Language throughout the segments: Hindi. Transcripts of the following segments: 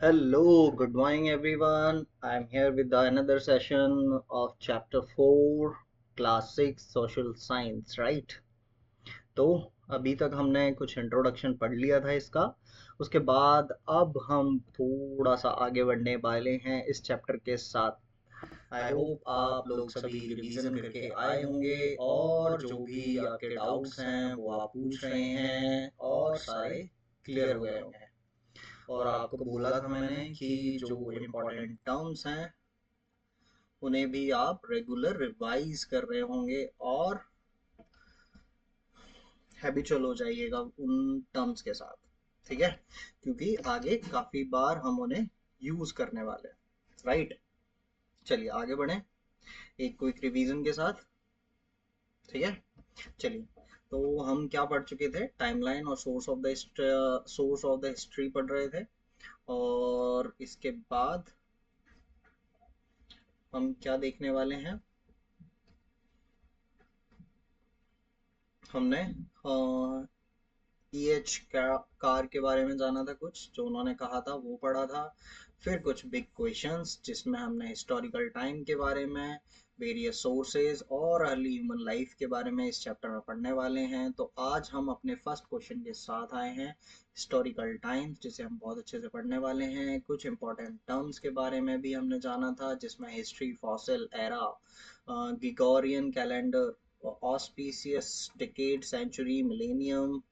Hello, good morning everyone. I'm here with another session of chapter 4, class 6 social science, right? तो अभी तक हमने कुछ इंट्रोडक्शन पढ़ लिया था इसका। उसके बाद अब हम थोड़ा सा आगे बढ़ने वाले हैं इस चैप्टर के साथ। आई होप आप लोग सभी रिवीजन करके आए होंगे और जो भी आपके डाउट्स हैं वो आप पूछ रहे हैं और सारे क्लियर हो गए होंगे। और आपको बोला था मैंने कि जो इम्पोर्टेंट टर्म्स हैं उन्हें भी आप रेगुलर रिवाइज कर रहे होंगे और हैबिचुअल हो जाइएगा उन टर्म्स के साथ, ठीक है? क्योंकि आगे काफी बार हम उन्हें यूज करने वाले हैं, राइट? चलिए आगे बढ़ें एक क्विक रिवीजन के साथ, ठीक है? चलिए, तो हम क्या पढ़ चुके थे? टाइमलाइन और सोर्स ऑफ द हिस्ट्री पढ़ रहे थे। और इसके बाद हम क्या देखने वाले हैं? हमने EH कार के बारे में जाना था, कुछ जो उन्होंने कहा था वो पढ़ा था। फिर कुछ बिग क्वेश्चंस जिसमें हमने हिस्टोरिकल टाइम के बारे में, वेरियस सोर्सेज और अर्ली ह्यूमन लाइफ के बारे में इस चैप्टर में पढ़ने वाले हैं। तो आज हम अपने फर्स्ट क्वेश्चन के साथ आए हैं, हिस्टोरिकल टाइम्स, जिसे हम बहुत अच्छे से पढ़ने वाले हैं। कुछ इंपॉर्टेंट टर्म्स के बारे में भी हमने जाना था, जिसमें history, fossil era, Gregorian calendar, auspicious decade, century, millennium,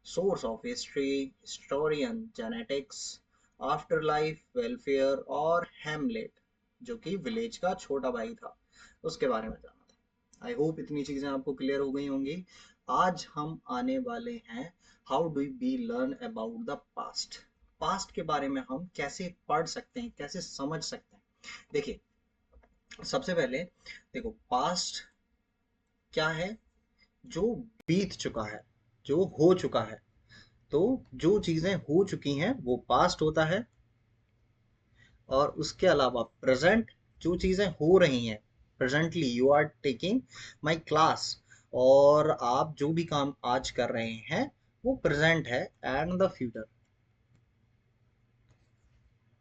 source of history, historian, genetics, आफ्टरलाइफ, welfare और हैमलेट जो कि विलेज का छोटा भाई था, उसके बारे में जाना था। आई होप इतनी चीजें आपको क्लियर हो गई होंगी। आज हम आने वाले हैं how do we learn about the past. Past के बारे में हम कैसे पढ़ सकते हैं, कैसे समझ सकते हैं? देखिए, सबसे पहले देखो, पास्ट क्या है? जो बीत चुका है, जो हो चुका है। तो जो चीजें हो चुकी हैं वो पास्ट होता है। और उसके अलावा प्रेजेंट, जो चीजें हो रही हैं presently, you are taking my class, और आप जो भी काम आज कर रहे हैं वो प्रेजेंट है। एंड द फ्यूचर,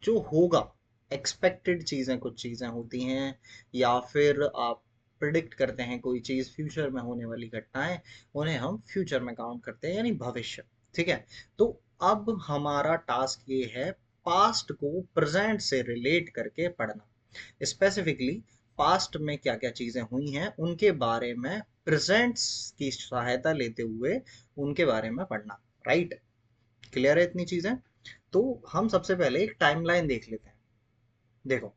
जो होगा, एक्सपेक्टेड चीजें, कुछ चीजें होती हैं, या फिर आप प्रिडिक्ट करते हैं कोई चीज, फ्यूचर में होने वाली घटनाएं, उन्हें हम फ्यूचर में काउंट करते हैं, यानी भविष्य। ठीक है? तो अब हमारा टास्क ये है पास्ट को प्रेजेंट से रिलेट करके पढ़ना। स्पेसिफिकली पास्ट में क्या क्या चीजें हुई हैं उनके बारे में प्रेजेंट की सहायता लेते हुए उनके बारे में पढ़ना। राइट? क्लियर है इतनी चीजें? तो हम सबसे पहले एक टाइमलाइन देख लेते हैं। देखो,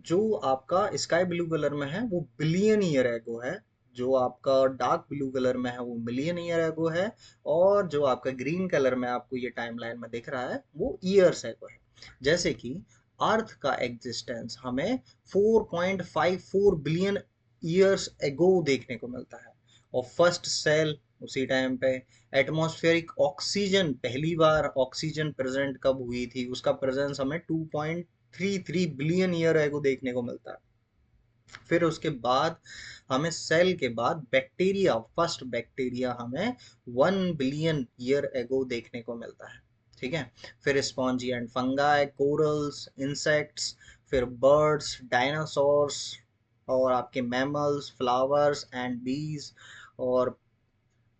जो आपका स्काई ब्लू कलर में है वो बिलियन ईयर एगो है, जो आपका डार्क ब्लू कलर में है वो मिलियन ईयर एगो है, और जो आपका ग्रीन कलर में आपको ये टाइमलाइन में दिख रहा है वो ईयर्स एगो है। जैसे कि अर्थ का एग्जिस्टेंस हमें 4.54 बिलियन ईयर्स एगो देखने को मिलता है। और फर्स्ट सेल उसी टाइम पे, एटमॉस्फेरिक ऑक्सीजन, पहली बार ऑक्सीजन प्रेजेंट कब हुई थी, उसका प्रेजेंस हमें 2.33 बिलियन ईयर एगो देखने को मिलता है। फिर उसके बाद हमें सेल के बाद बैक्टीरिया, फर्स्ट बैक्टीरिया हमें 1 बिलियन ईयर एगो देखने को मिलता है। ठीक है? फिर spongy and fungi, corals, insects, फिर बर्ड्स, डायनासोर्स, और आपके मैमल्स, फ्लावर्स एंड बीज, और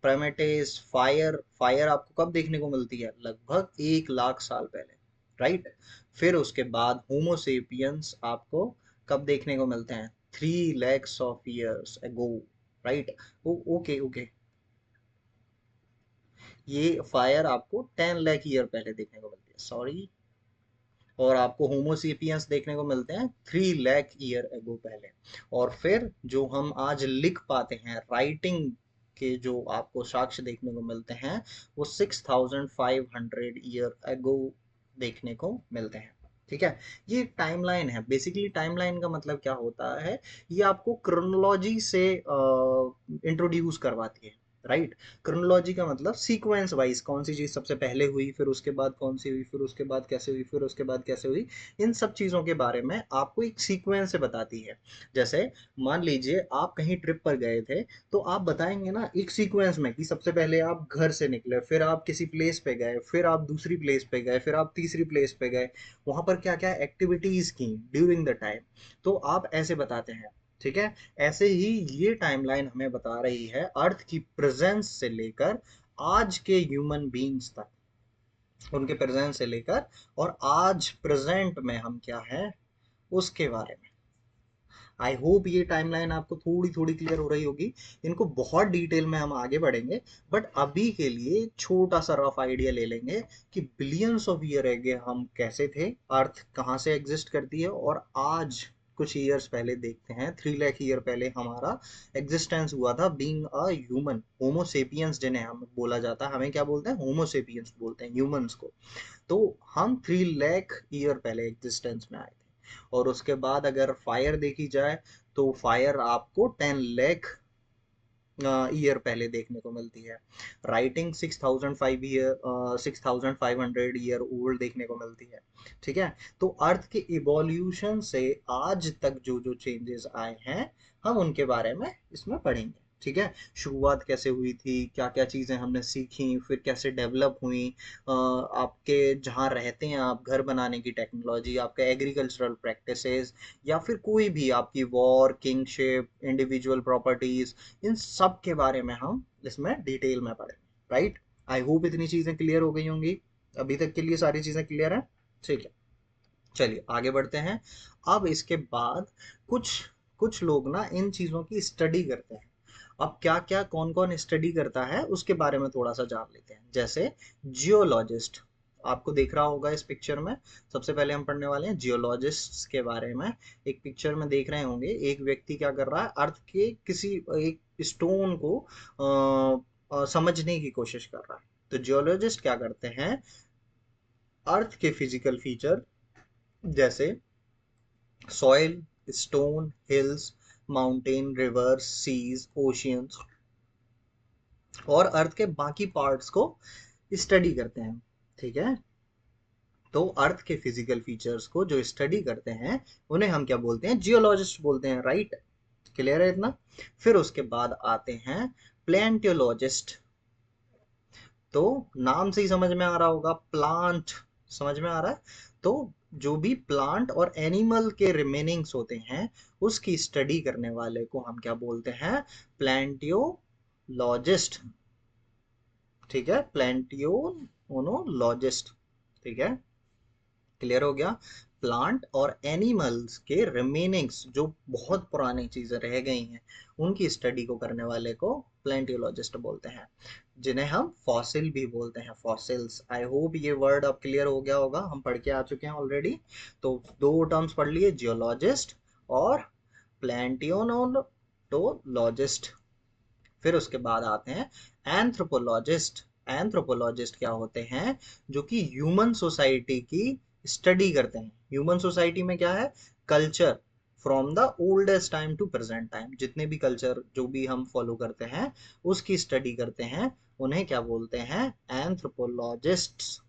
प्रेमेटेस, फायर। फायर आपको कब देखने को मिलती है? लगभग 1 लाख साल पहले। राइट? फिर उसके बाद होमोसेपियंस आपको कब देखने को मिलते हैं? 3 lakhs of years ago। Right? Okay okay, ये फायर आपको 10 लाख ईयर पहले देखने को मिलती है, सॉरी। और आपको होमोसेपियंस देखने को मिलते हैं 3 लाख ईयर एगो पहले। और फिर जो हम आज लिख पाते हैं, राइटिंग के जो आपको साक्ष्य देखने को मिलते हैं, वो 6,500 ईयर देखने को मिलते हैं। ठीक है? ये टाइमलाइन है। बेसिकली टाइमलाइन का मतलब क्या होता है? ये आपको क्रोनोलॉजी से इंट्रोड्यूस करवाती है। राइट। क्रोनोलॉजी का मतलब सीक्वेंस वाइज कौन सी चीज सबसे पहले हुई, फिर उसके बाद कौन सी हुई, फिर उसके बाद कैसे हुई, फिर उसके बाद कैसे हुई, इन सब चीजों के बारे में आपको एक सीक्वेंस से बताती है। जैसे मान लीजिए आप कहीं ट्रिप पर गए थे, तो आप बताएंगे ना एक सीक्वेंस में कि सबसे पहले आप घर से निकले, फिर आप किसी प्लेस पे गए, फिर आप दूसरी प्लेस पे गए, फिर आप तीसरी प्लेस पे गए, वहां पर क्या क्या एक्टिविटीज की ड्यूरिंग द टाइम, तो आप ऐसे बताते हैं। ठीक है। ऐसे ही ये टाइमलाइन हमें बता रही है अर्थ की प्रेजेंस से लेकर आज के ह्यूमन बीइंग्स तक, उनके प्रेजेंस से लेकर और आज प्रेजेंट में हम क्या है उसके बारे में। आई होप ये टाइमलाइन आपको थोड़ी थोड़ी क्लियर हो रही होगी। इनको बहुत डिटेल में हम आगे बढ़ेंगे, बट अभी के लिए छोटा सा रफ आइडिया ले लेंगे कि बिलियंस ऑफ ईयर एगे हम कैसे थे, अर्थ कहाँ से एग्जिस्ट करती है, और आज कुछ ईयर्स पहले देखते हैं, 3 लाख ईयर पहले हमारा एग्जिस्टेंस हुआ था बीइंग अ ह्यूमन, होमोसेपियंस जिन्हें हम बोला जाता है, हमें क्या बोलते हैं, होमोसेपियंस बोलते हैं ह्यूमंस को। तो हम 3 लाख ईयर पहले एग्जिस्टेंस में आए थे। और उसके बाद अगर फायर देखी जाए, तो फायर आपको 10 लाख ईयर पहले देखने को मिलती है। राइटिंग 6,500 ईयर ओल्ड देखने को मिलती है। ठीक है। तो अर्थ के इवोल्यूशन से आज तक जो जो चेंजेस आए हैं, हम उनके बारे में इसमें पढ़ेंगे। ठीक है। शुरुआत कैसे हुई थी, क्या क्या चीज़ें हमने सीखी, फिर कैसे डेवलप हुई, आपके जहाँ रहते हैं आप, घर बनाने की टेक्नोलॉजी, आपका एग्रीकल्चरल प्रैक्टिसेस, या फिर कोई भी आपकी वॉर, किंगशिप, इंडिविजुअल प्रॉपर्टीज, इन सब के बारे में हम इसमें डिटेल में पढ़ेंगे। राइट। आई होप इतनी चीज़ें क्लियर हो गई होंगी। अभी तक के लिए सारी चीज़ें क्लियर हैं। ठीक है। चलिए आगे बढ़ते हैं। अब इसके बाद कुछ कुछ लोग ना इन चीज़ों की स्टडी करते हैं। अब क्या क्या कौन कौन स्टडी करता है उसके बारे में थोड़ा सा जान लेते हैं। जैसे जियोलॉजिस्ट, आपको देख रहा होगा इस पिक्चर में। सबसे पहले हम पढ़ने वाले हैं जियोलॉजिस्ट्स के बारे में। एक पिक्चर में देख रहे होंगे, एक व्यक्ति क्या कर रहा है, अर्थ के किसी एक स्टोन को समझने की कोशिश कर रहा है। तो जियोलॉजिस्ट क्या करते हैं, अर्थ के फिजिकल फीचर जैसे soil, stone, hills, mountain, rivers, seas, oceans और अर्थ के बाकी पार्ट्स को स्टडी करते हैं। ठीक है। तो अर्थ के फिजिकल फीचर्स को जो स्टडी करते हैं, उन्हें हम क्या बोलते हैं, जियोलॉजिस्ट बोलते हैं। राइट। क्लियर है इतना। फिर उसके बाद आते हैं प्लेंटियोलॉजिस्ट। तो नाम से ही समझ में आ रहा होगा, प्लांट, समझ में आ रहा है। तो जो भी प्लांट और एनिमल के रिमेनिंग्स होते हैं, उसकी स्टडी करने वाले को हम क्या बोलते हैं, प्लेंटियोलॉजिस्ट। ठीक है। प्लेंटियोलॉजिस्ट। ठीक है। क्लियर हो गया। प्लांट और एनिमल्स के रिमेनिंग्स जो बहुत पुरानी चीजें रह गई हैं, उनकी स्टडी को करने वाले को प्लेंटियोलॉजिस्ट बोलते हैं, जिन्हें हम फॉसिल भी बोलते हैं, फॉसिल्स। आई होप ये वर्ड अब क्लियर हो गया होगा, हम पढ़ के आ चुके हैं ऑलरेडी। तो दो टर्म्स पढ़ लिए, जियोलॉजिस्ट और प्लेंटियोलॉजिस्ट। फिर उसके बाद आते हैं एंथ्रोपोलॉजिस्ट। एंथ्रोपोलॉजिस्ट क्या होते हैं, जो कि ह्यूमन सोसाइटी की स्टडी करते हैं। ह्यूमन सोसाइटी में क्या है, culture from the oldest time to present time, जितने भी कल्चर जो भी हम फॉलो करते हैं उसकी स्टडी करते हैं, उन्हें क्या बोलते हैं, एंथ्रोपोलॉजिस्ट्स।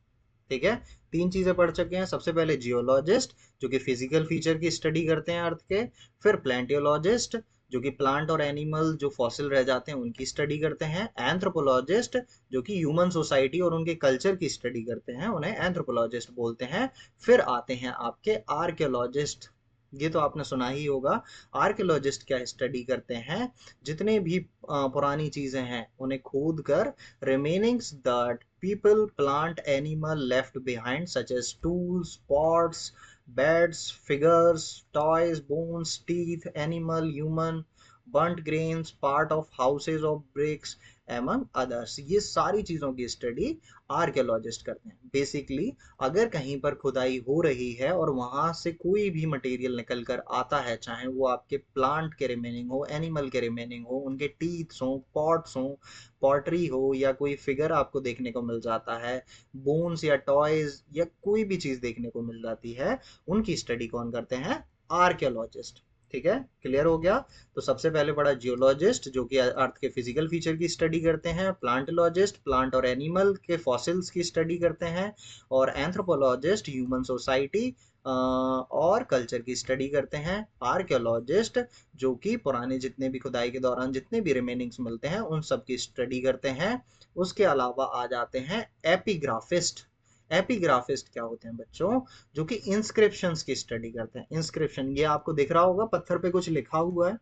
ठीक है। तीन चीजें पढ़ चुके हैं। सबसे पहले जियोलॉजिस्ट, जो कि फिजिकल फीचर की स्टडी करते हैं अर्थ के। फिर प्लेंटियोलॉजिस्ट, जो कि प्लांट और एनिमल जो फॉसिल रह जाते हैं उनकी स्टडी करते हैं। एंथ्रोपोलॉजिस्ट, जो कि ह्यूमन सोसाइटी और उनके कल्चर की स्टडी करते हैं, उन्हें एंथ्रोपोलॉजिस्ट बोलते हैं। फिर आते हैं आपके आर्कियोलॉजिस्ट। ये तो आपने सुना ही होगा। आर्कियोलॉजिस्ट क्या स्टडी करते हैं, जितने भी पुरानी चीजें हैं उन्हें खोद कर remainings that people, plant, animal left behind, such as tools, pots, beds, figures, toys, bones, teeth, animal, human, burnt grains, part of houses of bricks, among others। ये सारी चीजों की स्टडी आर्कियोलॉजिस्ट करते हैं। बेसिकली अगर कहीं पर खुदाई हो रही है और वहां से कोई भी मटेरियल निकल कर आता है, चाहे वो आपके प्लांट के रिमेनिंग हो, एनिमल के रिमेनिंग हो, उनके टीथ्स हो, पॉट्स हो, पॉटरी हो, या कोई फिगर आपको देखने को मिल जाता है, बोन्स या टॉयज या कोई भी चीज देखने को मिल जाती है, उनकी स्टडी कौन करते हैं, आर्कियोलॉजिस्ट। ठीक है, क्लियर हो गया। तो सबसे पहले पढ़ा जियोलॉजिस्ट, जो कि अर्थ के फिजिकल फीचर की स्टडी करते हैं। प्लांटोलॉजिस्ट, प्लांट और एनिमल के फॉसिल्स की स्टडी करते हैं। और एंथ्रोपोलॉजिस्ट, ह्यूमन सोसाइटी और कल्चर की स्टडी करते हैं। आर्कियोलॉजिस्ट, जो कि पुराने जितने भी खुदाई के दौरान जितने भी रिमेनिंग्स मिलते हैं उन सब की स्टडी करते हैं। उसके अलावा आ जाते हैं एपिग्राफिस्ट। एपिग्राफिस्ट क्या होते हैं बच्चों? जो कि इंस्क्रिप्शंस की स्टडी करते हैं। इंस्क्रिप्शन ये आपको दिख रहा होगा, पत्थर पे कुछ लिखा हुआ है,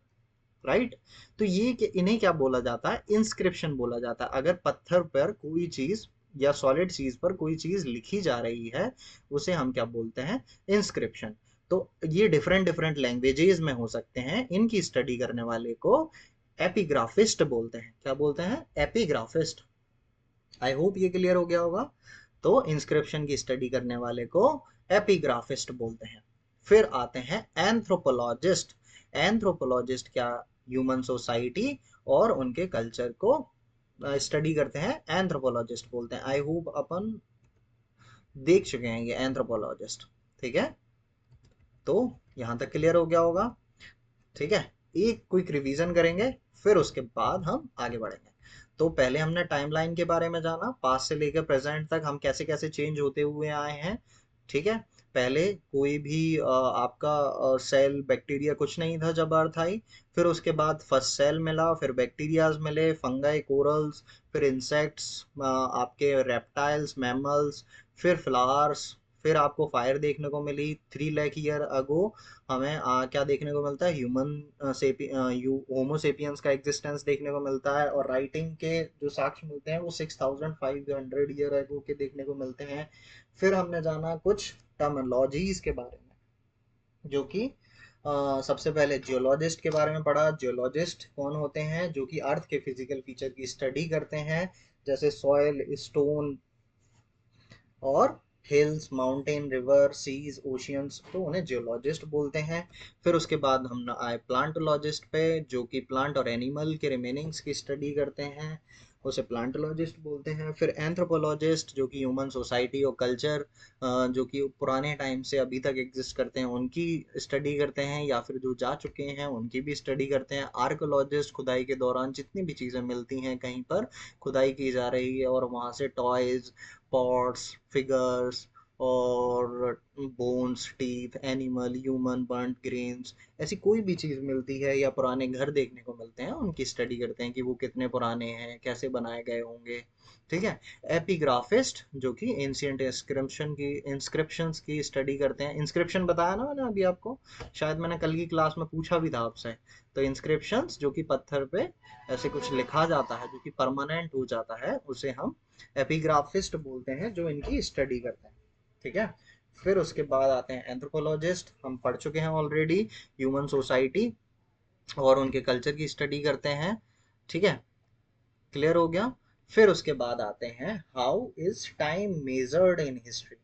राइट? तो ये इन्हें क्या बोला जाता है? इंस्क्रिप्शन बोला जाता है। अगर पत्थर पर कोई चीज या सॉलिड चीज पर कोई चीज लिखी जा रही है, उसे हम क्या बोलते हैं? इंस्क्रिप्शन। तो ये डिफरेंट डिफरेंट लैंग्वेजेस में हो सकते हैं। इनकी स्टडी करने वाले को एपिग्राफिस्ट बोलते हैं। क्या बोलते हैं? एपिग्राफिस्ट। आई होप ये क्लियर हो गया होगा। तो इंस्क्रिप्शन की स्टडी करने वाले को एपिग्राफिस्ट बोलते हैं। फिर आते हैं एंथ्रोपोलॉजिस्ट। एंथ्रोपोलॉजिस्ट क्या? ह्यूमन सोसाइटी और उनके कल्चर को स्टडी करते हैं, एंथ्रोपोलॉजिस्ट बोलते हैं। आई होप अपन देख चुके हैं ये एंथ्रोपोलॉजिस्ट। ठीक है, तो यहां तक क्लियर हो गया होगा। ठीक है, एक क्विक रिवीजन करेंगे, फिर उसके बाद हम आगे बढ़ेंगे। तो पहले हमने टाइमलाइन के बारे में जाना, पास्ट से लेकर प्रेजेंट तक हम कैसे कैसे चेंज होते हुए आए हैं। ठीक है, पहले कोई भी आपका सेल बैक्टीरिया कुछ नहीं था जब अर्थ आई। फिर उसके बाद फर्स्ट सेल मिला, फिर बैक्टीरियाज मिले, फंगाई, कोरल्स, फिर इंसेक्ट्स, आपके रेप्टाइल्स, मैमल्स, फिर फ्लावर्स, फिर आपको फायर देखने को मिली 3 लाख ईयर अगो। हमें क्या देखने को मिलता है? होमोसेपियंस का एग्जिस्टेंस देखने को मिलता है। और राइटिंग के जो साक्ष्य मिलते हैं वो 6500 ईयर अगो के देखने को मिलते हैं। फिर हमने जाना कुछ टर्मिनोलॉजीज के बारे में, जो कि सबसे पहले जियोलॉजिस्ट के बारे में पढ़ा। जियोलॉजिस्ट कौन होते हैं? जो कि अर्थ के फिजिकल फीचर की स्टडी करते हैं, जैसे सॉइल, स्टोन और hills, mountain, river, seas, oceans, तो उन्हें जियोलॉजिस्ट बोलते हैं। फिर उसके बाद हम आए प्लांटोलॉजिस्ट पे, जो कि प्लांट और एनिमल के रिमेनिंग्स की स्टडी करते हैं, उसे प्लांटोलॉजिस्ट बोलते हैं। फिर एंथ्रोपोलॉजिस्ट, जो कि ह्यूमन सोसाइटी और कल्चर जो कि पुराने टाइम से अभी तक एग्जिस्ट करते हैं उनकी स्टडी करते हैं, या फिर जो जा चुके हैं उनकी भी स्टडी करते हैं। आर्कोलॉजिस्ट, खुदाई के दौरान जितनी भी चीज़ें मिलती हैं, कहीं पर खुदाई की जा रही है और वहाँ से टॉयज, पॉट्स, फिगर्स और bones, teeth, animal, human, burnt grains, ऐसी कोई भी चीज़ मिलती है या पुराने घर देखने को मिलते हैं, उनकी स्टडी करते हैं कि वो कितने पुराने हैं, कैसे बनाए गए होंगे। ठीक है, एपिग्राफिस्ट, जो कि एंशियंट इंस्क्रिप्शंस की स्टडी करते हैं। इंस्क्रिप्शन बताया ना मैंने अभी आपको, शायद मैंने कल की क्लास में पूछा भी था आपसे। तो इंस्क्रिप्शंस, जो कि पत्थर पे ऐसे कुछ लिखा जाता है जो कि परमानेंट हो जाता है, उसे हम एपिग्राफिस्ट बोलते हैं, जो इनकी स्टडी करते हैं। ठीक है, फिर उसके बाद आते हैं एंथ्रोपोलॉजिस्ट, हम पढ़ चुके हैं ऑलरेडी। ह्यूमन सोसाइटी और उनके कल्चर की स्टडी करते हैं। ठीक है, क्लियर हो गया। फिर उसके बाद आते हैं how is time measured in history.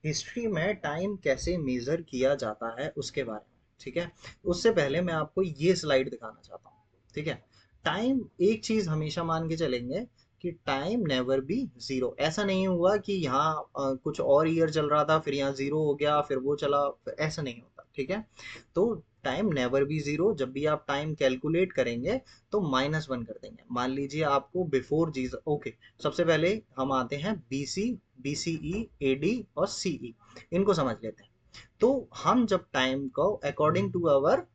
History में टाइम कैसे मेजर किया जाता है उसके बारे में। ठीक है, उससे पहले मैं आपको ये स्लाइड दिखाना चाहता हूँ। ठीक है, टाइम, एक चीज हमेशा मान के चलेंगे कि टाइम नेवर बी जीरो। ऐसा नहीं हुआ कि यहाँ कुछ और ईयर चल रहा था, फिर यहाँ जीरो हो गया, फिर वो चला, फिर ऐसा नहीं होता। ठीक है, तो टाइम नेवर बी जीरो। जब भी आप टाइम कैलकुलेट करेंगे तो -1 कर देंगे। मान लीजिए आपको बिफोर जीसस, ओके, सबसे पहले हम आते हैं बीसी, बीसीई, एडी और सीई, इनको समझ लेते हैं। तो हम जब टाइम को according to our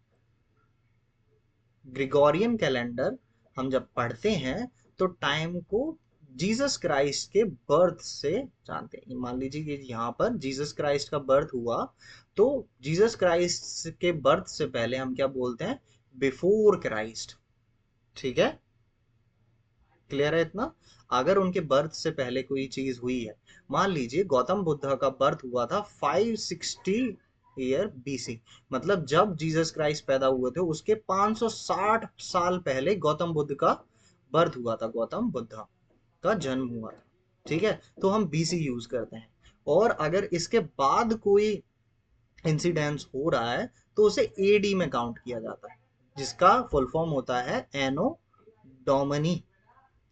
Gregorian calendar हम जब पढ़ते हैं, तो टाइम को जीसस क्राइस्ट के बर्थ से जानते हैं। मान लीजिए कि यहाँ पर जीसस क्राइस्ट का बर्थ हुआ, तो जीसस क्राइस्ट के बर्थ से पहले हम क्या बोलते हैं? Before Christ. ठीक है, क्लियर है इतना? अगर उनके बर्थ से पहले कोई चीज हुई है, मान लीजिए गौतम बुद्ध का बर्थ हुआ था 560 ईयर बीसी, मतलब जब जीसस क्राइस्ट पैदा हुए थे उसके 560 साल पहले गौतम बुद्ध का बर्थ हुआ था, गौतम बुद्ध का जन्म हुआ था। ठीक है, तो हम बीसी यूज करते हैं। और अगर इसके बाद कोई इंसिडेंस हो रहा है तो उसे एडी में काउंट किया जाता है, जिसका फुल फॉर्म होता है एनो डोमिनी।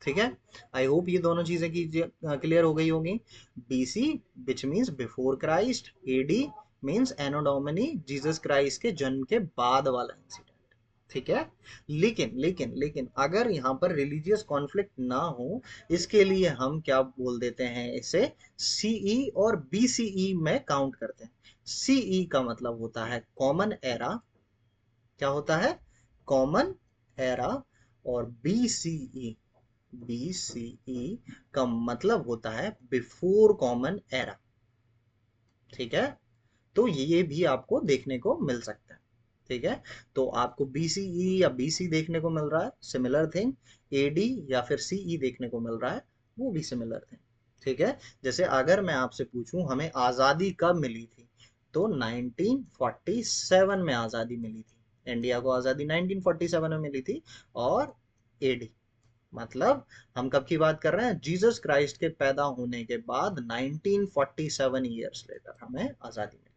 ठीक है, आई होप ये दोनों चीजें की क्लियर हो गई होंगी। BC which means before Christ, AD means Anno Domini Jesus Christ के जन्म के बाद वाला इंसिडेंट, ठीक है। लेकिन लेकिन लेकिन अगर यहाँ पर रिलीजियस कॉन्फ्लिक्ट ना हो, इसके लिए हम क्या बोल देते हैं, इसे सीई और बीसीई में काउंट करते हैं। सीई का मतलब होता है कॉमन एरा, क्या होता है, कॉमन एरा। और बीसीई, बीसीई का मतलब होता है बिफोर कॉमन एरा, ठीक है। तो ये भी आपको देखने को मिल सकता है, ठीक है। तो आपको बीसीई या बीसी देखने को मिल रहा है, सिमिलर थिंग। एडी या फिर सीई देखने को मिल रहा है, वो भी सिमिलर थिंग, ठीक है। जैसे अगर मैं आपसे पूछूं हमें आज़ादी कब मिली थी, तो 1947 में आज़ादी मिली थी, इंडिया को आज़ादी 1947 में मिली थी। और एडी मतलब हम कब की बात कर रहे हैं, जीसस क्राइस्ट के पैदा होने के बाद 1947 ईयर्स लेटर हमें आज़ादी मिली,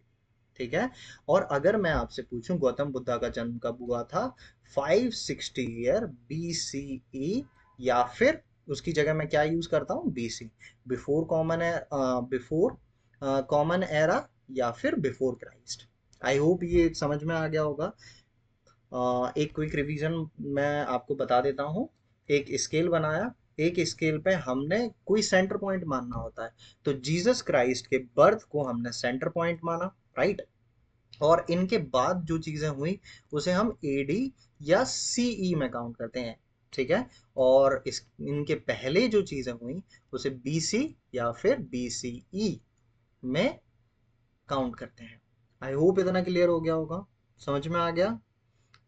ठीक है। और अगर मैं आपसे पूछूं गौतम बुद्धा का जन्म कब हुआ था, 560 ईयर बीसीई, या फिर उसकी जगह मैं क्या यूज करता हूँ, BC, before common, before common era, या फिर बिफोर क्राइस्ट। आई होप ये समझ में आ गया होगा। एक क्विक रिवीजन मैं आपको बता देता हूँ। एक स्केल बनाया, एक स्केल पे हमने कोई सेंटर पॉइंट मानना होता है, तो जीसस क्राइस्ट के बर्थ को हमने सेंटर पॉइंट माना, राइट। और इनके बाद जो चीजें हुई उसे हम एडी या सीई में काउंट करते हैं, ठीक है। और इस इनके पहले जो चीजें हुई उसे बीसी या फिर बीसीई में काउंट करते हैं। आई होप इतना क्लियर हो गया होगा, समझ में आ गया।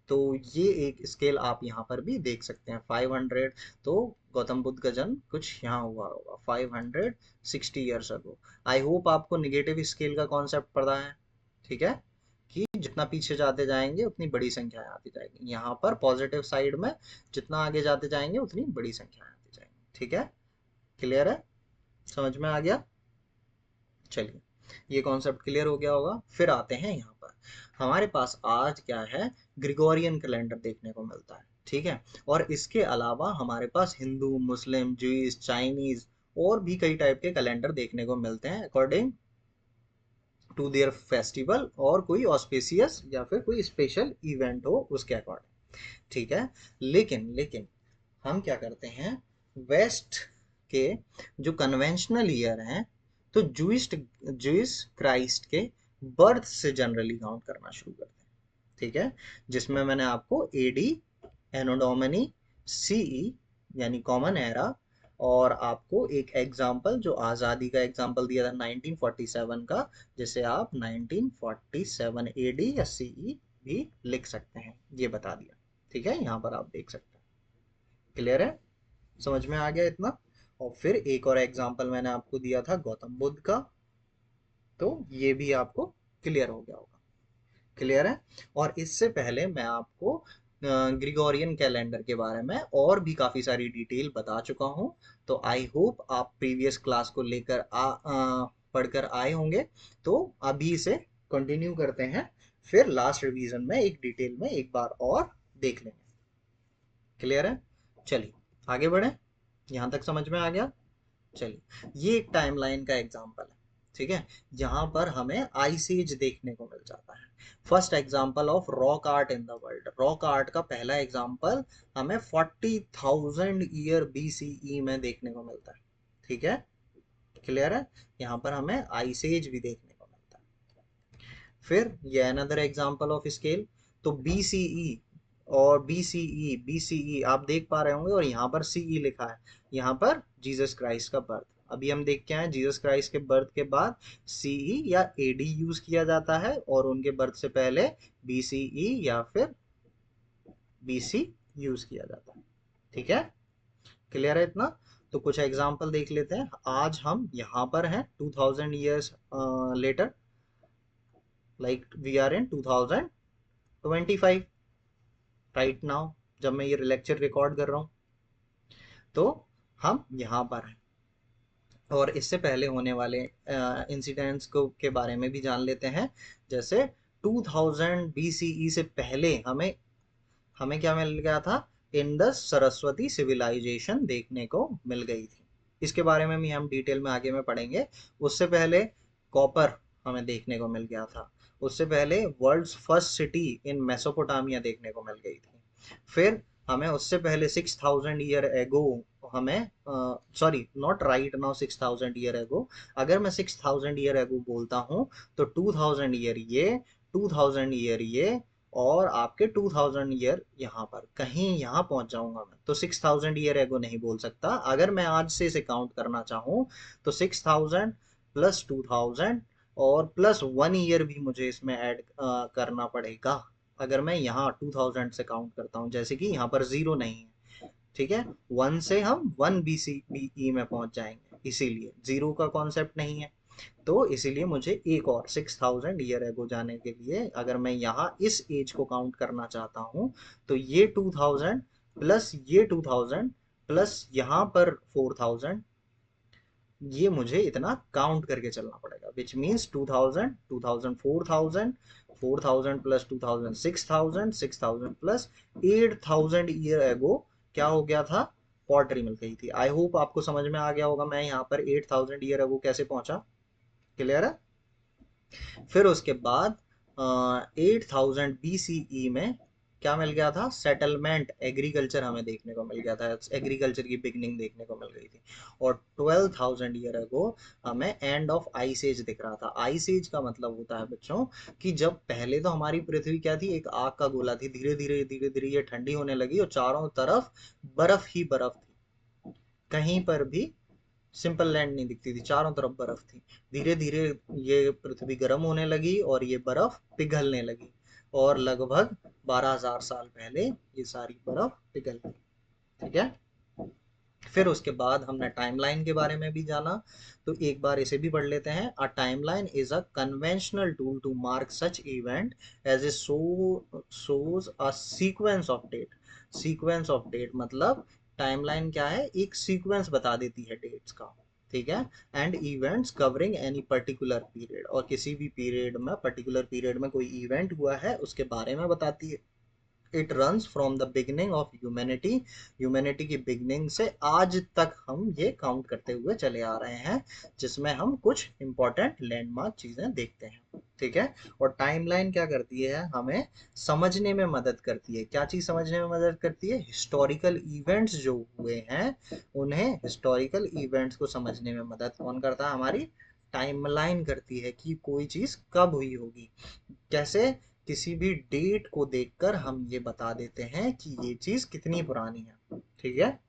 तो ये एक स्केल आप यहाँ पर भी देख सकते हैं, 500, तो गौतम बुद्ध का जन्म कुछ यहाँ हुआ होगा 560 ईयर्स अगो। आई होप आपको निगेटिव स्केल का कॉन्सेप्ट पता है, ठीक है, कि जितना पीछे जाते जाएंगे उतनी बड़ी संख्याएं आती जाएंगी, यहाँ पर पॉजिटिव साइड में जितना आगे जाते जाएंगे उतनी बड़ी संख्याएं आती जाएंगी, ठीक है। क्लियर है, समझ में आ गया। चलिए, ये कॉन्सेप्ट क्लियर हो गया होगा। फिर आते हैं यहाँ पर, हमारे पास आज क्या है, ग्रिगोरियन कैलेंडर देखने को मिलता है, ठीक है। और इसके अलावा हमारे पास हिंदू, मुस्लिम, जूइश, चाइनीज और भी कई टाइप के कैलेंडर देखने को मिलते हैं अकॉर्डिंग टू देयर फेस्टिवल, और कोई ऑस्पेसियस या फिर कोई स्पेशल इवेंट हो उसके अकॉर्डिंग, ठीक है। लेकिन लेकिन हम क्या करते हैं, वेस्ट के जो कन्वेंशनल ईयर हैं, तो जूइश क्राइस्ट के बर्थ से जनरली काउंट करना शुरू करते हैं, ठीक है। जिसमें मैंने आपको एडी, एनो डोमिनी, सीई यानी कॉमन एरा, और आपको एक एग्जाम्पल जो आज़ादी का एग्जाम्पल दिया था 1947 का, जिसे आप 1947 एडी या सीई भी लिख सकते हैं, ये बता दिया, ठीक है। यहाँ पर आप देख सकते हैं, क्लियर है, समझ में आ गया इतना। और फिर एक और एग्जाम्पल मैंने आपको दिया था गौतम बुद्ध का, तो ये भी आपको क्लियर हो गया होगा, क्लियर है। और इससे पहले मैं आपको ग्रिगोरियन कैलेंडर के बारे में और भी काफ़ी सारी डिटेल बता चुका हूँ, तो आई होप आप प्रीवियस क्लास को लेकर पढ़कर आए होंगे। तो अभी इसे कंटिन्यू करते हैं, फिर लास्ट रिवीजन में एक डिटेल में एक बार और देख लेंगे, क्लियर है। चलिए आगे बढ़े, यहाँ तक समझ में आ गया। चलिए, ये एक टाइमलाइन का एग्जांपल है, ठीक है। यहाँ पर हमें आइस एज देखने को मिल जाता है। First example of rock art in the world, rock art का पहला एग्जांपल हमें 40,000 ईयर बीसीई में देखने को मिलता है, ठीक है, क्लियर है। यहाँ पर हमें आइस एज भी देखने को मिलता है। फिर ये अनदर एग्जांपल ऑफ स्केल, तो बीसीई और बीसीई आप देख पा रहे होंगे, और यहाँ पर सीई लिखा है, यहाँ पर जीसस क्राइस्ट का बर्थ। अभी हम देख के आए जीसस क्राइस्ट के बर्थ के बाद सीई या एडी यूज किया जाता है, और उनके बर्थ से पहले बीसीई या फिर बीसी यूज किया जाता है, ठीक है, क्लियर है इतना। तो कुछ एग्जांपल देख लेते हैं। आज हम यहाँ पर हैं 2000 years later, like we are in 2025 right now, जब मैं ये लेक्चर रिकॉर्ड कर रहा हूँ, तो हम यहाँ पर हैं। और इससे पहले होने वाले इंसिडेंट्स को के बारे में भी जान लेते हैं। जैसे 2000 बीसीई से पहले हमें हमें क्या मिल गया था, इंडस सरस्वती सिविलाइजेशन देखने को मिल गई थी। इसके बारे में भी हम डिटेल में आगे में पढ़ेंगे। उससे पहले कॉपर हमें देखने को मिल गया था। उससे पहले world's first city in Mesopotamia देखने को मिल गई थी। फिर हमें उससे पहले 6000 ईयर एगो हमें, sorry not right now 6000 year ago, अगर मैं 6000 ईयर एगो बोलता हूँ तो 2000 ईयर ये, 2000 ईयर ये, और आपके 2000 ईयर यहाँ पर कहीं यहाँ पहुंच जाऊंगा मैं, तो 6000 ईयर एगो नहीं बोल सकता। अगर मैं आज से इसे काउंट करना चाहूँ तो 6000 प्लस 2000 और प्लस 1 ईयर भी मुझे इसमें ऐड करना पड़ेगा। अगर मैं यहाँ 2000 से काउंट करता हूँ, जैसे कि यहाँ पर जीरो नहीं है, ठीक है, 1 से हम 1 BCE में पहुंच जाएंगे, इसीलिए जीरो का कॉन्सेप्ट नहीं है। तो इसीलिए मुझे एक और 6000 ईयर एगो जाने के लिए, अगर मैं यहाँ इस एज को काउंट करना चाहता हूँ, तो ये 2000 प्लस ये 2000 प्लस यहाँ पर 4000, ये मुझे इतना काउंट करके चलना पड़ेगा, which means 2000, 2000, 4000, 4000 plus 2000, 6000, 6000 plus 8000 year ago क्या हो गया था, पॉटरी मिल गई थी। आई होप आपको समझ में आ गया होगा मैं यहाँ पर 8000 ईयर एगो कैसे पहुंचा। क्लियर है। फिर उसके बाद 8000 BCE में क्या मिल गया था, सेटलमेंट, एग्रीकल्चर हमें देखने को मिल गया था, एग्रीकल्चर की बिगनिंग देखने को मिल गई थी। और 12000 ईयर अगो हमें एंड ऑफ आइस एज दिख रहा था। आइस एज का मतलब होता है बच्चों कि जब पहले तो हमारी पृथ्वी क्या थी, एक आग का गोला थी, धीरे धीरे धीरे धीरे ये ठंडी होने लगी और चारों तरफ बर्फ ही बर्फ थी, कहीं पर भी सिंपल लैंड नहीं दिखती थी, चारों तरफ बर्फ थी। धीरे धीरे ये पृथ्वी गर्म होने लगी और ये बर्फ पिघलने लगी, और लगभग 12,000 साल पहले ये सारी बर्फ पिघल गई। ठीक है। फिर उसके बाद हमने टाइमलाइन के बारे में भी जाना, तो एक बार इसे भी पढ़ लेते हैं। A timeline is a conventional tool to mark such event as a shows a sequence of date. Sequence of date मतलब टाइमलाइन क्या है, एक सीक्वेंस बता देती है डेट्स का। ठीक है। And events covering any particular period, और किसी भी पीरियड में, पर्टिकुलर पीरियड में कोई इवेंट हुआ है उसके बारे में बताती है। It runs from the beginning of humanity, humanity की बिगनिंग से आज तक हम ये काउंट करते हुए चले आ रहे हैं, जिसमें हम कुछ इंपॉर्टेंट लैंडमार्क चीजें देखते हैं। ठीक है। और टाइमलाइन क्या करती है, हमें समझने में मदद करती है। क्या चीज समझने में मदद करती है, हिस्टोरिकल इवेंट्स जो हुए हैं उन्हें, हिस्टोरिकल इवेंट्स को समझने में मदद कौन करता है, हमारी टाइमलाइन करती है कि कोई चीज कब हुई होगी। कैसे, किसी भी डेट को देखकर हम ये बता देते हैं कि ये चीज कितनी पुरानी है। ठीक है।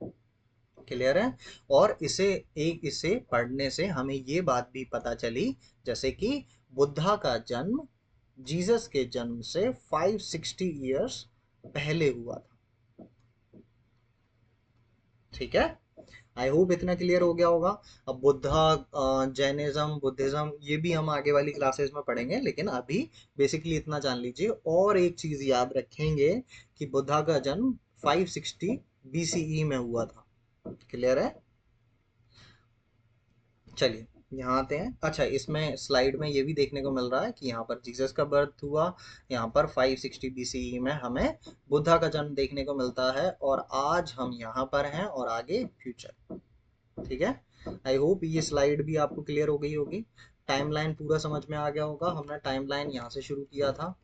क्लियर है। और इसे पढ़ने से हमें ये बात भी पता चली, जैसे कि बुद्धा का जन्म जीसस के जन्म से 560 ईयर्स पहले हुआ था। ठीक है। आई होप इतना क्लियर हो गया होगा। अब बुद्धा, जैनिज्म, बुद्धिज्म, ये भी हम आगे वाली क्लासेस में पढ़ेंगे, लेकिन अभी बेसिकली इतना जान लीजिए। और एक चीज याद रखेंगे कि बुद्धा का जन्म 560 BCE में हुआ था। क्लियर है। चलिए यहाँ आते हैं। अच्छा, इसमें स्लाइड में ये भी देखने को मिल रहा है कि यहाँ पर जीसस का बर्थ हुआ, यहाँ पर 560 BCE में हमें बुद्धा का जन्म देखने को मिलता है, और आज हम यहाँ पर हैं और आगे फ्यूचर। ठीक है। आई होप ये स्लाइड भी आपको क्लियर हो गई होगी, टाइमलाइन पूरा समझ में आ गया होगा। हमने टाइमलाइन यहाँ से शुरू किया था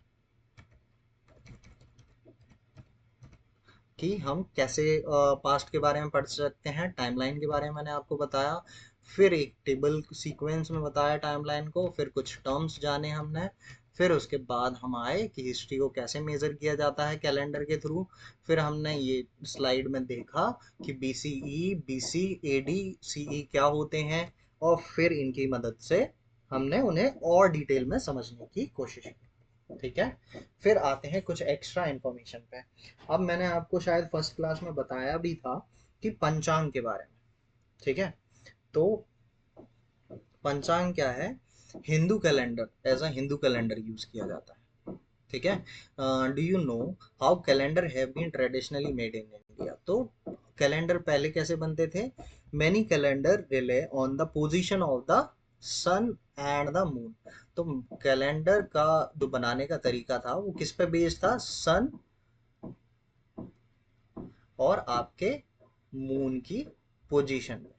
कि हम कैसे पास्ट के बारे में पढ़ सकते हैं, टाइमलाइन के बारे में मैंने आपको बताया। फिर एक टेबल सीक्वेंस में बताया टाइमलाइन को, फिर कुछ टर्म्स जाने हमने। फिर उसके बाद हम आए कि हिस्ट्री को कैसे मेजर किया जाता है कैलेंडर के थ्रू। फिर हमने ये स्लाइड में देखा कि BCE, BC, AD, CE क्या होते हैं, और फिर इनकी मदद से हमने उन्हें और डिटेल में समझने की कोशिश की। ठीक है। फिर आते हैं कुछ एक्स्ट्रा इंफॉर्मेशन पे। अब मैंने आपको शायद फर्स्ट क्लास में बताया भी था कि पंचांग के बारे में। ठीक है। तो पंचांग क्या है, Hindu calendar, as a Hindu calendar use किया जाता है। ठीक है। Do you know how calendar have been traditionally made in India. तो कैलेंडर पहले कैसे बनते थे, many calendar rely on the position of the sun and the moon. तो कैलेंडर का जो बनाने का तरीका था वो किस पे बेस्ड था, सन और आपके मून की पोजीशन में।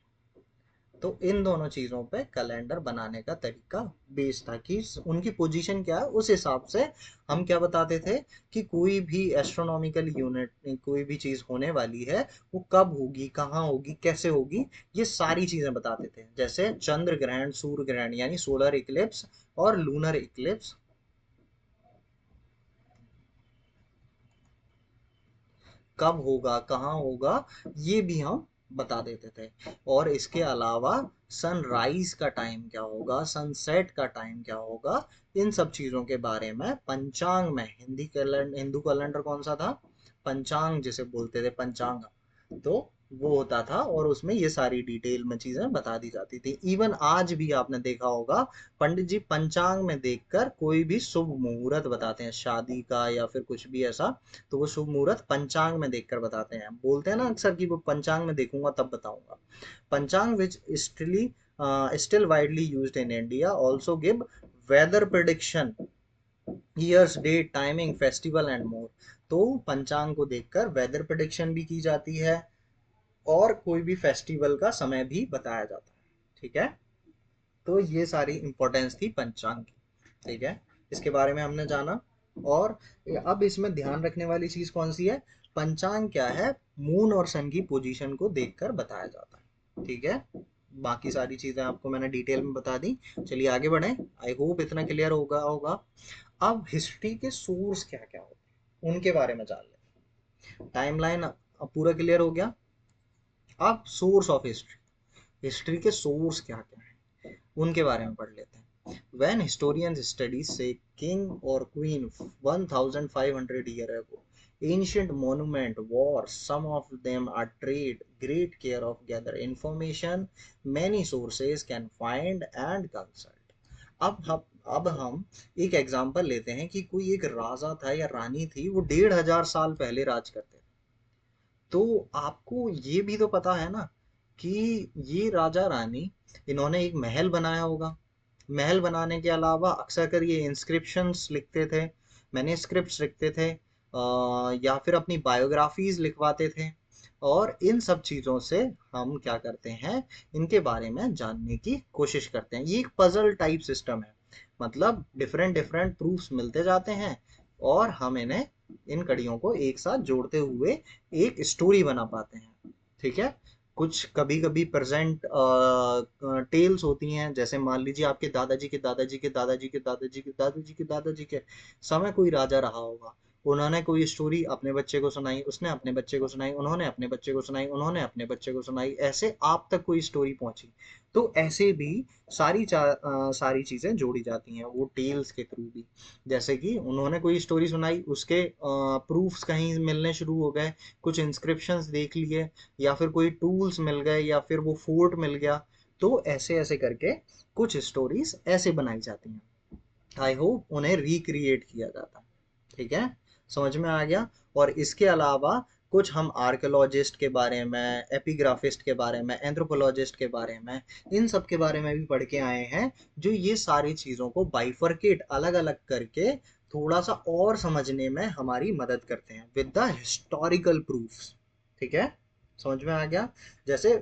तो इन दोनों चीजों पे कैलेंडर बनाने का तरीका बेस्ड था कि उनकी पोजीशन क्या है, उस हिसाब से हम क्या बताते थे कि कोई भी एस्ट्रोनॉमिकल यूनिट, कोई भी चीज होने वाली है वो कब होगी, कहाँ होगी, कैसे होगी, ये सारी चीजें बताते थे। जैसे चंद्र ग्रहण, सूर्य ग्रहण यानी सोलर इक्लिप्स और लूनर इक्लिप्स कब होगा, कहाँ होगा, ये भी हम बता देते थे। और इसके अलावा सनराइज का टाइम क्या होगा, सनसेट का टाइम क्या होगा, इन सब चीजों के बारे में पंचांग में, हिंदू कैलेंडर कौन सा था, पंचांग जिसे बोलते थे, पंचांग, तो वो होता था और उसमें ये सारी डिटेल में चीजें बता दी जाती थी। इवन आज भी आपने देखा होगा पंडित जी पंचांग में देखकर कोई भी शुभ मुहूर्त बताते हैं शादी का या फिर कुछ भी ऐसा, तो वो शुभ मुहूर्त पंचांग में देखकर बताते हैं। बोलते हैं ना अक्सर कि वो पंचांग में देखूंगा तब बताऊंगा। Panchang which still widely used in India also give weather prediction, years, date, timing, festival and more. तो पंचांग को देखकर वेदर प्रिडिक्शन भी की जाती है और कोई भी फेस्टिवल का समय भी बताया जाता है। ठीक है, तो ये सारी इंपॉर्टेंस थी पंचांग की। ठीक है, इसके बारे में हमने जाना। और अब इसमें ध्यान रखने वाली चीज कौन सी है, पंचांग क्या है, मून और सन की पोजीशन को देखकर बताया जाता है। ठीक है, बाकी सारी चीजें आपको मैंने डिटेल में बता दी। चलिए आगे बढ़े, आई होप इतना क्लियर होगा। अब हिस्ट्री के सोर्स क्या क्या होते हैं उनके बारे में जान लें। टाइमलाइन अब पूरा क्लियर हो गया। अब सोर्स ऑफ हिस्ट्री, हिस्ट्री के सोर्स क्या क्या है उनके बारे में पढ़ लेते हैं। When historians study say king or queen 1500 year ago, ancient monument, wars, some of them are trade, great care of gather information, many sources can find and consult। अब हम एक एग्जांपल लेते हैं कि कोई एक राजा था या रानी थी, वो 1500 साल पहले राज करते थे। तो आपको ये भी तो पता है ना कि ये राजा रानी, इन्होंने एक महल बनाया होगा। महल बनाने के अलावा अक्सर कर ये इंस्क्रिप्शंस लिखते थे, मैन्युस्क्रिप्ट्स लिखते थे, या फिर अपनी बायोग्राफीज लिखवाते थे। और इन सब चीज़ों से हम क्या करते हैं, इनके बारे में जानने की कोशिश करते हैं। ये एक पजल टाइप सिस्टम है, मतलब डिफरेंट डिफरेंट प्रूफ्स मिलते जाते हैं और हम इन्हें, इन कड़ियों को एक साथ जोड़ते हुए एक स्टोरी बना पाते हैं। ठीक है, कुछ कभी कभी प्रेजेंट टेल्स होती हैं, जैसे मान लीजिए आपके दादाजी के दादाजी के दादाजी के दादाजी के दादाजी के दादाजी के समय कोई राजा रहा होगा, उन्होंने कोई स्टोरी अपने बच्चे को सुनाई, उसने अपने बच्चे को सुनाई, उन्होंने अपने बच्चे को सुनाई, उन्होंने अपने बच्चे को सुनाई, ऐसे आप तक कोई स्टोरी पहुंची। तो ऐसे भी सारी चीजें जोड़ी जाती हैं वो टेल्स के थ्रू भी। जैसे कि उन्होंने कोई स्टोरी सुनाई, उसके प्रूफ्स कहीं मिलने शुरू हो गए, कुछ इंस्क्रिप्शंस देख लिए, या फिर कोई टूल्स मिल गए, या फिर वो फोर्ट मिल गया। तो ऐसे ऐसे करके कुछ स्टोरीज ऐसे बनाई जाती हैं। आई होप उन्हें रिक्रिएट किया जाता है। ठीक है, समझ में आ गया। और इसके अलावा कुछ हम आर्कियोलॉजिस्ट के बारे में, एपिग्राफिस्ट के बारे में, एंथ्रोपोलॉजिस्ट के बारे में, इन सब के बारे में भी पढ़ के आए हैं, जो ये सारी चीज़ों को बाइफरकेट, अलग अलग करके थोड़ा सा और समझने में हमारी मदद करते हैं विद द हिस्टोरिकल प्रूफ्स। ठीक है, समझ में आ गया। जैसे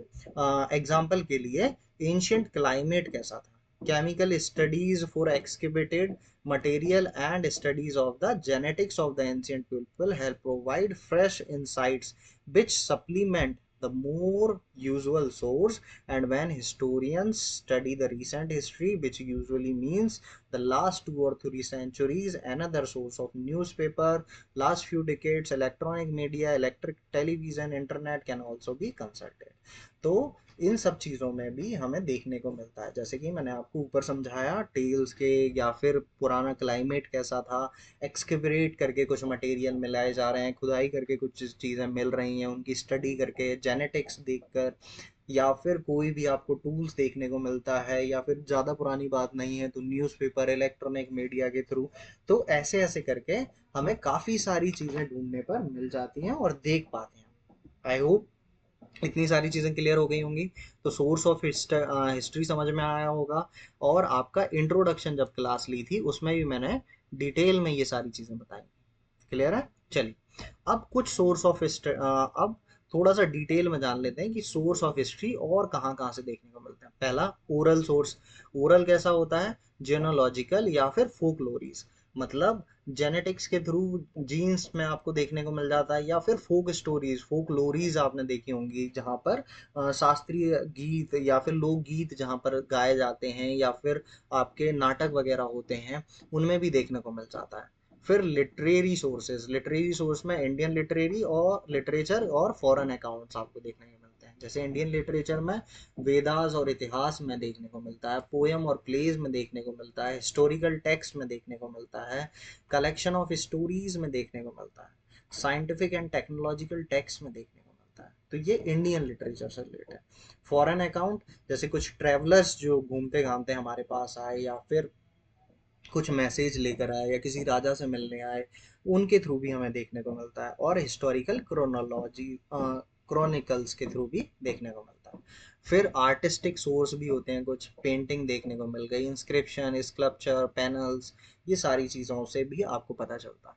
एग्जाम्पल के लिए एंशियंट क्लाइमेट कैसा था, chemical studies for excavated material and studies of the genetics of the ancient people help provide fresh insights which supplement the more usual source. And when historians study the recent history, which usually means the last 2 or 3 centuries, another source of newspaper, last few decades, electronic media, electric television, internet can also be consulted। तो इन सब चीज़ों में भी हमें देखने को मिलता है, जैसे कि मैंने आपको ऊपर समझाया टेल्स के, या फिर पुराना क्लाइमेट कैसा था, एक्सकेवरेट करके कुछ मटेरियल मिलाए जा रहे हैं, खुदाई करके कुछ चीज़ें मिल रही हैं, उनकी स्टडी करके, जेनेटिक्स देखकर, या फिर कोई भी आपको टूल्स देखने को मिलता है, या फिर ज़्यादा पुरानी बात नहीं है तो न्यूज़पेपर, इलेक्ट्रॉनिक मीडिया के थ्रू। तो ऐसे ऐसे करके हमें काफ़ी सारी चीज़ें ढूंढने पर मिल जाती हैं और देख पाते हैं। आई होप इतनी सारी चीज़ें क्लियर हो गई होंगी। तो सोर्स ऑफ हिस्ट्री समझ में आया होगा। और आपका इंट्रोडक्शन जब क्लास ली थी उसमें भी मैंने डिटेल में ये सारी चीज़ें बताई। क्लियर है, चलिए अब कुछ सोर्स ऑफ हिस्ट्री, अब थोड़ा सा डिटेल में जान लेते हैं कि सोर्स ऑफ हिस्ट्री और कहाँ कहाँ से देखने को मिलते हैं। पहला ओरल सोर्स। ओरल कैसा होता है? जेनोलॉजिकल या फिर फोकलोरीज, मतलब जेनेटिक्स के थ्रू जीन्स में आपको देखने को मिल जाता है, या फिर फोक स्टोरीज, फोक लोरीज आपने देखी होंगी, जहाँ पर शास्त्रीय गीत या फिर लोकगीत जहाँ पर गाए जाते हैं, या फिर आपके नाटक वगैरह होते हैं, उनमें भी देखने को मिल जाता है। फिर लिटरेरी सोर्सेज। लिटरेरी सोर्स में इंडियन लिटरेरी और लिटरेचर और फॉरेन अकाउंट्स आपको देखने को मिलते हैं। जैसे इंडियन लिटरेचर में वेदास और इतिहास में देखने को मिलता है, पोएम और प्लेज में देखने को मिलता है, हिस्टोरिकल टेक्स्ट में देखने को मिलता है, कलेक्शन ऑफ स्टोरीज में देखने को मिलता है, साइंटिफिक एंड टेक्नोलॉजिकल टेक्स्ट में देखने को मिलता है। तो ये इंडियन लिटरेचर से रिलेटेड है। फॉरेन अकाउंट जैसे कुछ ट्रेवलर्स जो घूमते घामते हमारे पास आए, या फिर कुछ मैसेज लेकर आए, या किसी राजा से मिलने आए, उनके थ्रू भी हमें देखने को मिलता है। और हिस्टोरिकल क्रोनोलॉजी क्रॉनिकल्स के थ्रू भी देखने को मिलता है। फिर आर्टिस्टिक सोर्स भी होते हैं, कुछ पेंटिंग देखने को मिल गई, इंस्क्रिप्शन, स्कल्पचर, पैनल्स, ये सारी चीज़ों से भी आपको पता चलता है।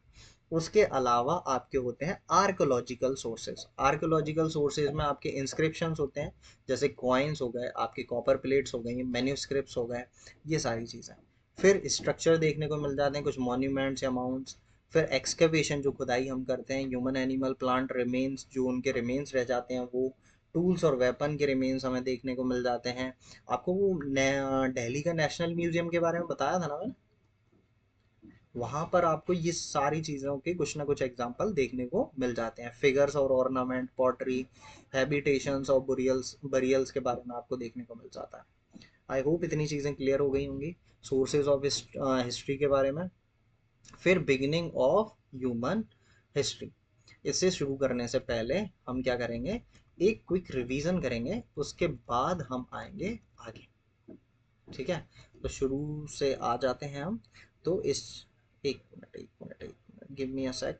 उसके अलावा आपके होते हैं आर्कोलॉजिकल सोर्सेज। आर्कोलॉजिकल सोर्सेज में आपके इंस्क्रिप्शंस होते हैं, जैसे कॉइन्स हो गए, आपके कॉपर प्लेट्स हो गई, मैन्यूस्क्रिप्ट्स हो गए, ये सारी चीज़ें। फिर स्ट्रक्चर देखने को मिल जाते हैं, कुछ मॉन्यूमेंट्स या माउंट्स। फिर एक्सकवेशन, जो खुदाई हम करते हैं, ह्यूमन, एनिमल, प्लांट रिमेन्स, जो उनके रिमेन्स रह जाते हैं वो। टूल्स और वेपन के रिमेन्स हमें देखने को मिल जाते हैं। आपको वो दिल्ली का नेशनल म्यूजियम के बारे में बताया था ना मैंने, वहां पर आपको ये सारी चीज़ों के कुछ ना कुछ एग्जाम्पल देखने को मिल जाते हैं। फिगर्स और ऑर्नामेंट, पॉटरी, हैबिटेशंस और बुरियल्स बरियल्स के बारे में आपको देखने को मिल जाता है। आई होप इतनी चीज़ें क्लियर हो गई होंगी सोर्सेज ऑफ हिस्ट्री के बारे में। फिर बिगिनिंग ऑफ ह्यूमन हिस्ट्री। इससे शुरू करने से पहले हम क्या करेंगे, एक क्विक रिवीजन करेंगे, उसके बाद हम आएंगे आगे। ठीक है, तो शुरू से आ जाते हैं हम। तो इस एक मिनट गिव मी अ सेक।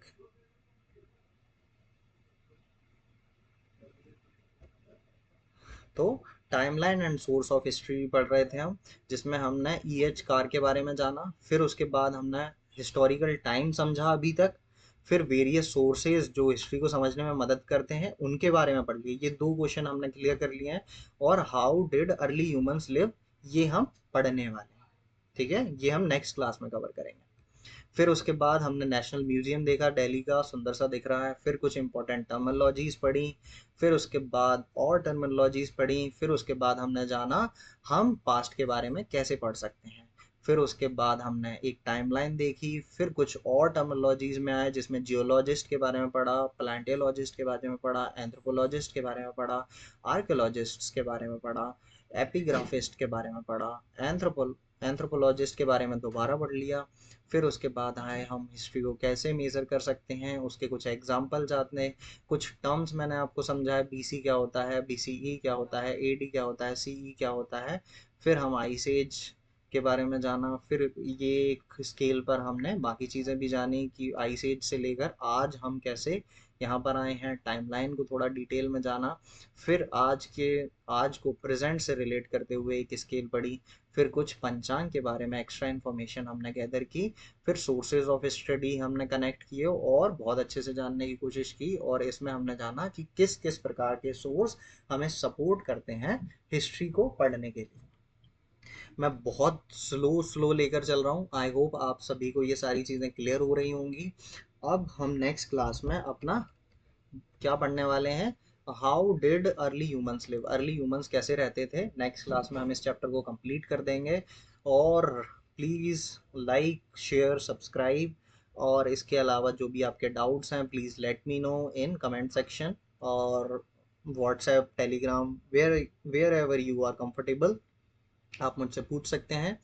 तो timeline and source of history पढ़ रहे थे हम, जिसमें हमने EH कार के बारे में जाना। फिर उसके बाद हमने हिस्टोरिकल टाइम समझा अभी तक। फिर वेरियस सोर्सेज जो हिस्ट्री को समझने में मदद करते हैं, उनके बारे में पढ़ लिए, ये 2 क्वेश्चन हमने क्लियर कर लिए हैं। और how did early humans live, ये हम पढ़ने वाले हैं। ठीक है, ये हम नेक्स्ट क्लास में कवर करेंगे। फिर उसके बाद हमने नेशनल म्यूजियम देखा, दिल्ली का सुंदर सा दिख रहा है। फिर कुछ इंपॉर्टेंट टर्मिनोलॉजीज पढ़ी। फिर उसके बाद और टर्मिनोलॉजीज पढ़ी। फिर उसके बाद हमने जाना हम पास्ट के बारे में कैसे पढ़ सकते हैं। फिर उसके बाद हमने एक टाइमलाइन देखी। फिर कुछ और टर्मिनोलॉजीज में आए, जिसमें जियोलॉजिस्ट के बारे में पढ़ा, प्लांटियोलॉजिस्ट के बारे में पढ़ा, एंथ्रोपोलॉजिस्ट के बारे में पढ़ा, आर्कियोलॉजिस्ट के बारे में पढ़ा, एपिग्राफिस्ट के बारे में पढ़ा, एंथ्रोपोलॉजिस्ट के बारे में दोबारा पढ़ लिया। फिर उसके बाद आए हम हिस्ट्री को कैसे मेज़र कर सकते हैं, उसके कुछ एग्जाम्पल्स आते हैं। कुछ टर्म्स मैंने आपको समझाया, BC क्या होता है, BCE क्या होता है, AD क्या होता है, CE क्या होता है। फिर हम आइस एज के बारे में जाना। फिर ये एक स्केल पर हमने बाकी चीज़ें भी जानी कि आइस एज से लेकर आज हम कैसे यहाँ पर आए हैं, टाइमलाइन को थोड़ा डिटेल में जाना। फिर आज को प्रेजेंट से रिलेट करते हुए एक स्केल पढ़ी। फिर कुछ पंचांग के बारे में एक्स्ट्रा इन्फॉर्मेशन हमने गैदर की। फिर सोर्सेज ऑफ स्टडी हमने कनेक्ट किए और बहुत अच्छे से जानने की कोशिश की, और इसमें हमने जाना कि किस किस प्रकार के सोर्स हमें सपोर्ट करते हैं हिस्ट्री को पढ़ने के लिए। मैं बहुत स्लो स्लो लेकर चल रहा हूँ। आई होप आप सभी को ये सारी चीज़ें क्लियर हो रही होंगी। अब हम नेक्स्ट क्लास में अपना क्या पढ़ने वाले हैं, how did early humans live, early humans कैसे रहते थे। नेक्स्ट क्लास में हम इस चैप्टर को कंप्लीट कर देंगे। और प्लीज़ लाइक, शेयर, सब्सक्राइब, और इसके अलावा जो भी आपके डाउट्स हैं please let me know in comment section, और WhatsApp, Telegram, wherever you are comfortable, आप मुझसे पूछ सकते हैं।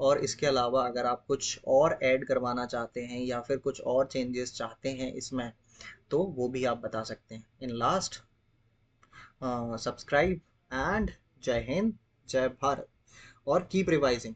और इसके अलावा अगर आप कुछ और ऐड करवाना चाहते हैं, या फिर कुछ और चेंजेस चाहते हैं इसमें, तो वो भी आप बता सकते हैं। इन लास्ट, सब्सक्राइब एंड जय हिंद, जय भारत, और कीप रिवाइजिंग।